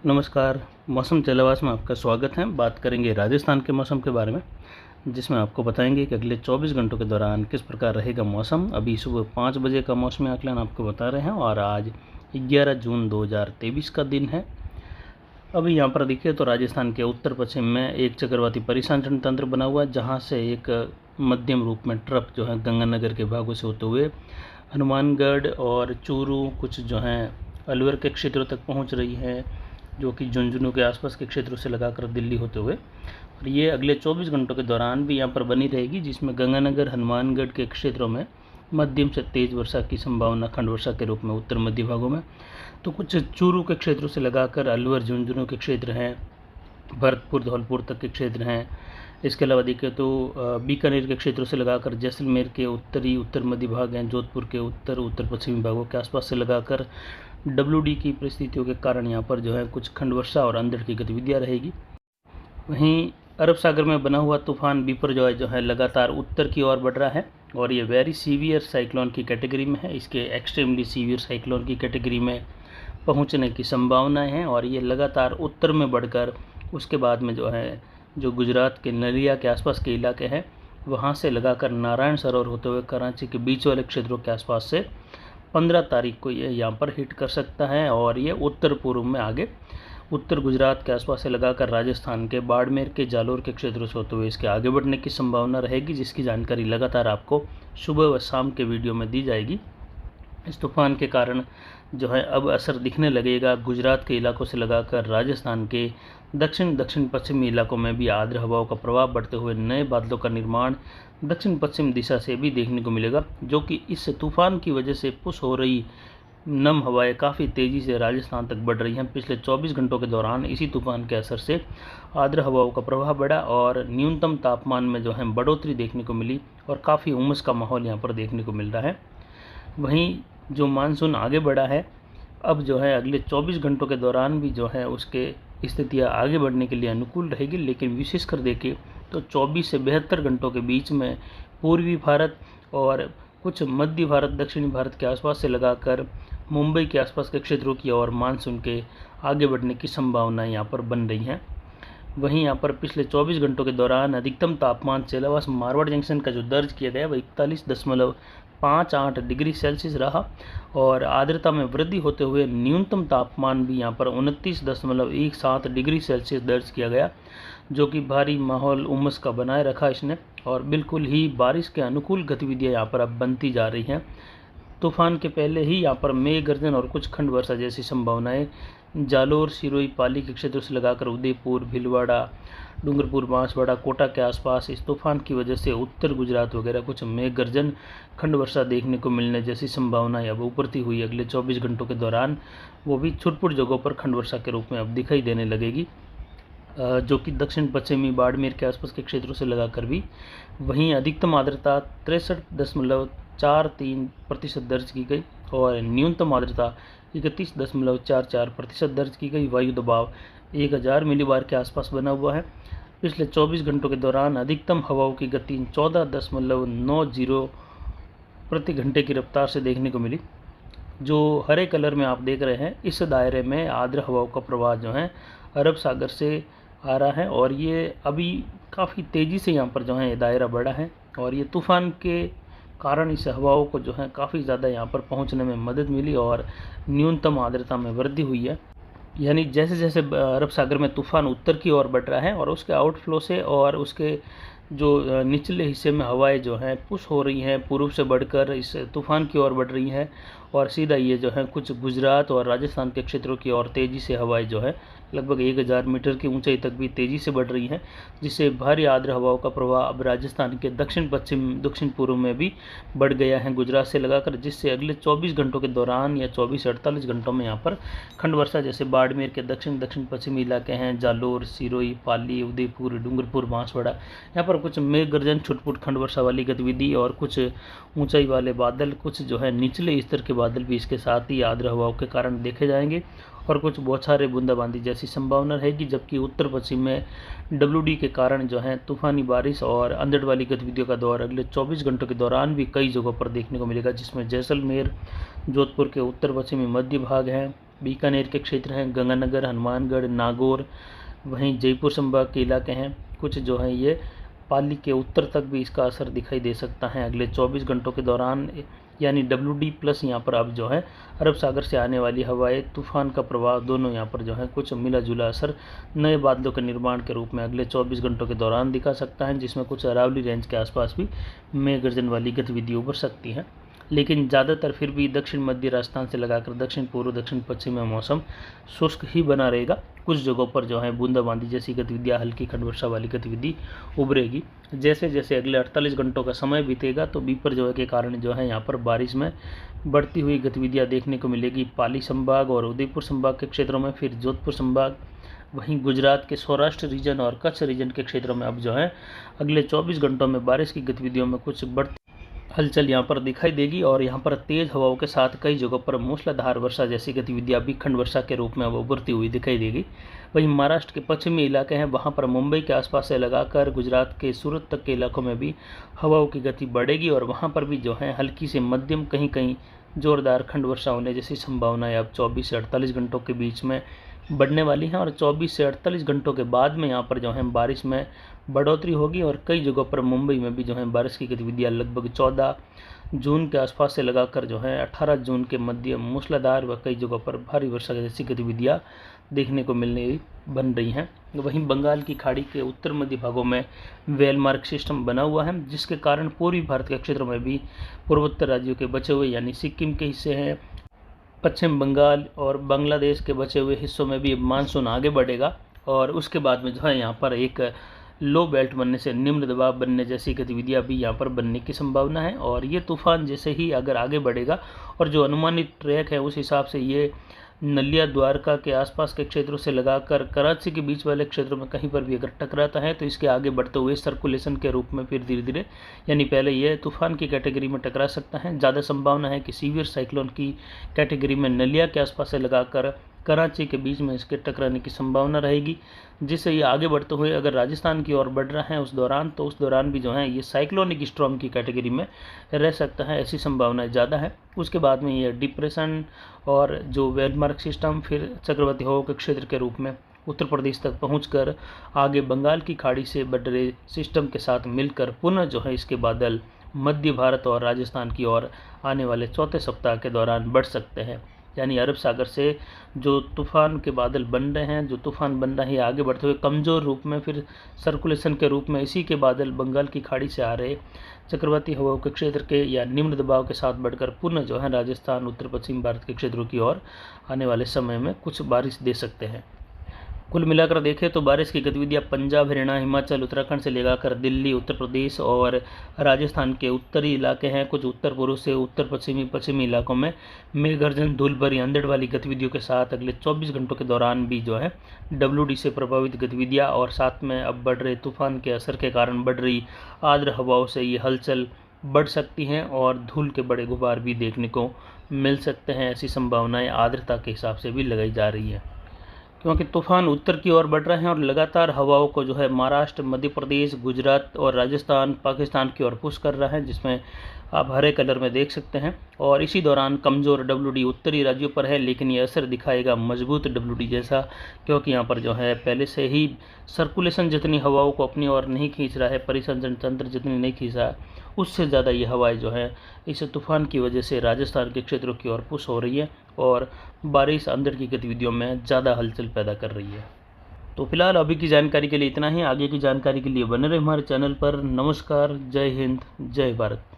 नमस्कार। मौसम जलावास में आपका स्वागत है। बात करेंगे राजस्थान के मौसम के बारे में, जिसमें आपको बताएंगे कि अगले 24 घंटों के दौरान किस प्रकार रहेगा मौसम। अभी सुबह 5 बजे का मौसमी आकलन आपको बता रहे हैं और आज 11 जून 2023 का दिन है। अभी यहाँ पर देखिए तो राजस्थान के उत्तर पश्चिम में एक चक्रवाती परिसंचरण तंत्र बना हुआ है, जहाँ से एक मध्यम रूप में ट्रफ जो है गंगानगर के भागों से होते हुए हनुमानगढ़ और चूरू कुछ जो हैं अलवर के क्षेत्रों तक पहुँच रही है, जो कि झुंझुनू के आसपास के क्षेत्रों से लगाकर दिल्ली होते हुए, और ये अगले 24 घंटों के दौरान भी यहाँ पर बनी रहेगी, जिसमें गंगानगर हनुमानगढ़ के क्षेत्रों में मध्यम से तेज़ वर्षा की संभावना खंड वर्षा के रूप में उत्तर मध्य भागों में, तो कुछ चूरू के क्षेत्रों से लगाकर अलवर झुंझुनू के क्षेत्र हैं, भरतपुर धौलपुर तक के क्षेत्र हैं। इसके अलावा देखें तो बीकानेर के क्षेत्रों से लगाकर जैसलमेर के उत्तरी उत्तर मध्य भाग हैं, जोधपुर के उत्तर पश्चिमी भागों के आसपास से लगाकर WD की परिस्थितियों के कारण यहाँ पर जो है कुछ खंड वर्षा और अंधड़ की गतिविधियाँ रहेगी। वहीं अरब सागर में बना हुआ तूफान बिपरजॉय जो है लगातार उत्तर की ओर बढ़ रहा है और ये वेरी सीवियर साइक्लोन की कैटेगरी में है। इसके एक्सट्रीमली सीवियर साइक्लोन की कैटेगरी में पहुंचने की संभावनाएं हैं और ये लगातार उत्तर में बढ़कर उसके बाद में जो गुजरात के नलिया के आसपास के इलाके हैं, वहाँ से लगाकर नारायण सरोवर होते हुए कराची के बीच वाले क्षेत्रों के आसपास से 15 तारीख को ये यहाँ पर हिट कर सकता है और ये उत्तर पूर्व में आगे उत्तर गुजरात के आसपास से लगाकर राजस्थान के बाड़मेर के जालोर के क्षेत्रों से होते हुए इसके आगे बढ़ने की संभावना रहेगी, जिसकी जानकारी लगातार आपको सुबह व शाम के वीडियो में दी जाएगी। इस तूफान के कारण जो है अब असर दिखने लगेगा गुजरात के इलाकों से लगाकर राजस्थान के दक्षिण पश्चिमी इलाकों में भी आर्द्र हवाओं का प्रभाव बढ़ते हुए नए बादलों का निर्माण दक्षिण पश्चिम दिशा से भी देखने को मिलेगा, जो कि इस तूफान की वजह से पुश हो रही नम हवाएं काफ़ी तेज़ी से राजस्थान तक बढ़ रही हैं। पिछले 24 घंटों के दौरान इसी तूफान के असर से आर्द्र हवाओं का प्रभाव बढ़ा और न्यूनतम तापमान में जो है बढ़ोतरी देखने को मिली और काफ़ी उमस का माहौल यहाँ पर देखने को मिल रहा है। वहीं जो मानसून आगे बढ़ा है, अब जो है अगले 24 घंटों के दौरान भी जो है उसके स्थितियाँ आगे बढ़ने के लिए अनुकूल रहेगी, लेकिन विशेषकर देखें तो 24 से 72 घंटों के बीच में पूर्वी भारत और कुछ मध्य भारत दक्षिणी भारत के आसपास से लगाकर मुंबई के आसपास के क्षेत्रों की ओर मानसून के आगे बढ़ने की संभावनाएं यहाँ पर बन रही हैं। वहीं यहाँ पर पिछले 24 घंटों के दौरान अधिकतम तापमान सेलावास मारवाड़ जंक्शन का जो दर्ज किया गया वह 41.58 डिग्री सेल्सियस रहा और आर्द्रता में वृद्धि होते हुए न्यूनतम तापमान भी यहाँ पर 29.17 डिग्री सेल्सियस दर्ज किया गया, जो कि भारी माहौल उमस का बनाए रखा इसने और बिल्कुल ही बारिश के अनुकूल गतिविधियाँ यहाँ पर अब बनती जा रही हैं। तूफान के पहले ही यहाँ पर मेघ गर्जन और कुछ खंड वर्षा जैसी संभावनाएं जालोर सिरोही पाली के क्षेत्रों से लगाकर उदयपुर भीलवाड़ा डूंगरपुर बांसवाड़ा कोटा के आसपास इस तूफान की वजह से उत्तर गुजरात वगैरह कुछ मेघ गर्जन खंड वर्षा देखने को मिलने जैसी संभावनाएं अब उभरती हुई अगले 24 घंटों के दौरान वो भी छुटपुट जगहों पर खंड वर्षा के रूप में अब दिखाई देने लगेगी, जो कि दक्षिण पश्चिमी बाड़मेर के आसपास के क्षेत्रों से लगाकर भी। वहीं अधिकतम आर्द्रता 63.43% दर्ज की गई और न्यूनतम आर्द्रता 31.44% दर्ज की गई। वायु दबाव 1000 मिलीबार के आसपास बना हुआ है। पिछले 24 घंटों के दौरान अधिकतम हवाओं की गति 14.90 प्रति घंटे की रफ्तार से देखने को मिली। जो हरे कलर में आप देख रहे हैं, इस दायरे में आर्द्र हवाओं का प्रवाह जो है अरब सागर से आ रहा है और ये अभी काफ़ी तेज़ी से यहाँ पर जो है दायरा बढ़ा है और ये तूफ़ान के कारण इस हवाओं को जो है काफ़ी ज़्यादा यहाँ पर पहुँचने में मदद मिली और न्यूनतम आर्द्रता में वृद्धि हुई है। यानी जैसे जैसे अरब सागर में तूफ़ान उत्तर की ओर बढ़ रहा है और उसके आउटफ्लो से और उसके जो निचले हिस्से में हवाएं जो हैं पुश हो रही हैं, पूर्व से बढ़कर इस तूफ़ान की ओर बढ़ रही हैं और सीधा ये जो है कुछ गुजरात और राजस्थान के क्षेत्रों की ओर तेज़ी से हवाएं जो है लगभग 1000 मीटर की ऊंचाई तक भी तेज़ी से बढ़ रही हैं, जिससे भारी आर्द्र हवाओं का प्रभाव अब राजस्थान के दक्षिण पूर्व में भी बढ़ गया है गुजरात से लगाकर, जिससे अगले 24 घंटों के दौरान या 24 से 48 घंटों में यहाँ पर खंड वर्षा जैसे बाड़मेर के दक्षिण पश्चिमी इलाके हैं, जालोर सिरोही पाली उदयपुर डूंगरपुर बांसवाड़ा, यहाँ पर कुछ मेघ गर्जन छुटपुट खंड वर्षा वाली गतिविधि और कुछ ऊंचाई वाले बादल, कुछ जो है निचले स्तर के बादल भी इसके साथ ही आर्द्र हवाओं के कारण देखे जाएंगे और कुछ बौछारें बूंदाबांदी जैसी संभावना रहेगी। जबकि उत्तर पश्चिम में WD के कारण जो है तूफानी बारिश और अंधड़ वाली गतिविधियों का दौर अगले 24 घंटों के दौरान भी कई जगहों पर देखने को मिलेगा, जिसमें जैसलमेर जोधपुर के उत्तर पश्चिमी मध्य भाग हैं, बीकानेर के क्षेत्र हैं, गंगानगर, हनुमानगढ़, नागौर, वहीं जयपुर संभाग के इलाके हैं कुछ जो हैं ये पाली के उत्तर तक भी इसका असर दिखाई दे सकता है अगले 24 घंटों के दौरान। यानी WD प्लस यहाँ पर अब जो है अरब सागर से आने वाली हवाएं, तूफान का प्रभाव दोनों यहाँ पर जो है कुछ मिला जुला असर नए बादलों के निर्माण के रूप में अगले 24 घंटों के दौरान दिखा सकता है, जिसमें कुछ अरावली रेंज के आसपास भी मेघ गर्जन वाली गतिविधि उभर सकती है। लेकिन ज़्यादातर फिर भी दक्षिण मध्य राजस्थान से लगाकर दक्षिण पूर्व दक्षिण पश्चिम में मौसम शुष्क ही बना रहेगा। कुछ जगहों पर जो है बूंदाबांदी जैसी गतिविधियाँ, हल्की खंड वर्षा वाली गतिविधि उभरेगी। जैसे जैसे अगले 48 घंटों का समय बीतेगा तो बिपरजोय के कारण जो है यहाँ पर बारिश में बढ़ती हुई गतिविधियाँ देखने को मिलेगी पाली संभाग और उदयपुर संभाग के क्षेत्रों में, फिर जोधपुर संभाग, वहीं गुजरात के सौराष्ट्र रीजन और कच्छ रीजन के क्षेत्रों में अब जो है अगले 24 घंटों में बारिश की गतिविधियों में कुछ बढ़ती हलचल यहाँ पर दिखाई देगी और यहाँ पर तेज हवाओं के साथ कई जगहों पर मूसलाधार वर्षा जैसी गतिविधियाँ भी खंड वर्षा के रूप में अब उभरती हुई दिखाई देगी। वहीं महाराष्ट्र के पश्चिमी इलाके हैं, वहाँ पर मुंबई के आसपास से लगाकर गुजरात के सूरत तक के इलाकों में भी हवाओं की गति बढ़ेगी और वहाँ पर भी जो है हल्की से मध्यम कहीं कहीं जोरदार खंड वर्षा होने जैसी संभावनाएं अब 24 से 48 घंटों के बीच में बढ़ने वाली हैं और 24 से 48 घंटों के बाद में यहाँ पर जो है बारिश में बढ़ोतरी होगी और कई जगहों पर मुंबई में भी जो है बारिश की गतिविधियाँ लगभग 14 जून के आसपास से लगाकर जो है 18 जून के मध्य मूसलाधार व कई जगहों पर भारी वर्षा जैसी गतिविधियाँ देखने को बन रही हैं। वहीं बंगाल की खाड़ी के उत्तर मध्य भागों में वेलमार्क सिस्टम बना हुआ है, जिसके कारण पूर्वी भारत के क्षेत्रों में भी पूर्वोत्तर राज्यों के बचे हुए यानी सिक्किम के हिस्से हैं, पश्चिम बंगाल और बांग्लादेश के बचे हुए हिस्सों में भी मानसून आगे बढ़ेगा और उसके बाद में जो है यहाँ पर एक लो बेल्ट बनने से निम्न दबाव बनने जैसी गतिविधियाँ भी यहाँ पर बनने की संभावना है और ये तूफान जैसे ही अगर आगे बढ़ेगा और जो अनुमानित ट्रैक है उस हिसाब से ये नलिया द्वारका के आसपास के क्षेत्रों से लगाकर कराची के बीच वाले क्षेत्रों में कहीं पर भी अगर टकराता है तो इसके आगे बढ़ते हुए सर्कुलेशन के रूप में फिर धीरे धीरे यानी पहले ये तूफान की कैटेगरी में टकरा सकता है। ज़्यादा संभावना है कि सीवियर साइक्लोन की कैटेगरी में नलिया के आसपास से लगाकर कराची के बीच में इसके टकराने की संभावना रहेगी, जिससे ये आगे बढ़ते हुए अगर राजस्थान की ओर बढ़ रहा है उस दौरान भी जो है ये साइक्लोनिक स्टॉर्म की कैटेगरी में रह सकता है, ऐसी संभावनाएं ज़्यादा है। उसके बाद में ये डिप्रेशन और जो वेलमार्क सिस्टम फिर चक्रवाती हवाओं के क्षेत्र के रूप में उत्तर प्रदेश तक पहुंचकर आगे बंगाल की खाड़ी से बढ़ रहे सिस्टम के साथ मिलकर पुनः जो है इसके बादल मध्य भारत और राजस्थान की ओर आने वाले चौथे सप्ताह के दौरान बढ़ सकते हैं। यानी अरब सागर से जो तूफान के बादल बन रहे हैं, जो तूफान बन रहा है आगे बढ़ते हुए कमज़ोर रूप में फिर सर्कुलेशन के रूप में इसी के बादल बंगाल की खाड़ी से आ रहे चक्रवाती हवाओं के क्षेत्र के या निम्न दबाव के साथ बढ़कर पुनः जो है राजस्थान उत्तर पश्चिम भारत के क्षेत्रों की ओर आने वाले समय में कुछ बारिश दे सकते हैं। कुल मिलाकर देखें तो बारिश की गतिविधियाँ पंजाब, हरियाणा, हिमाचल, उत्तराखंड से लेकर दिल्ली, उत्तर प्रदेश और राजस्थान के उत्तरी इलाके हैं, कुछ उत्तर पूर्व से उत्तर पश्चिमी इलाकों में मेघ गर्जन, धूल भरी अंधड़ वाली गतिविधियों के साथ अगले 24 घंटों के दौरान भी जो है WD से प्रभावित गतिविधियाँ और साथ में अब बढ़ रहे तूफान के असर के कारण बढ़ रही आर्द्र हवाओं से ये हलचल बढ़ सकती हैं और धूल के बड़े गुबार भी देखने को मिल सकते हैं। ऐसी संभावनाएँ आर्द्रता के हिसाब से भी लगाई जा रही है, क्योंकि तूफान उत्तर की ओर बढ़ रहे हैं और लगातार हवाओं को जो है महाराष्ट्र, मध्य प्रदेश, गुजरात और राजस्थान, पाकिस्तान की ओर पुश कर रहा है, जिसमें आप हरे कलर में देख सकते हैं। और इसी दौरान कमज़ोर WD उत्तरी राज्यों पर है, लेकिन ये असर दिखाएगा मजबूत WD जैसा, क्योंकि यहाँ पर जो है पहले से ही सर्कुलेशन जितनी हवाओं को अपनी ओर नहीं खींच रहा है, परिसंचरण तंत्र जितनी नहीं खींच रहा है, उससे ज़्यादा ये हवाएं जो है इस तूफान की वजह से राजस्थान के क्षेत्रों की ओर पुश हो रही है और बारिश अंदर की गतिविधियों में ज़्यादा हलचल पैदा कर रही है। तो फिलहाल अभी की जानकारी के लिए इतना ही। आगे की जानकारी के लिए बने रहे हमारे चैनल पर। नमस्कार, जय हिंद, जय भारत।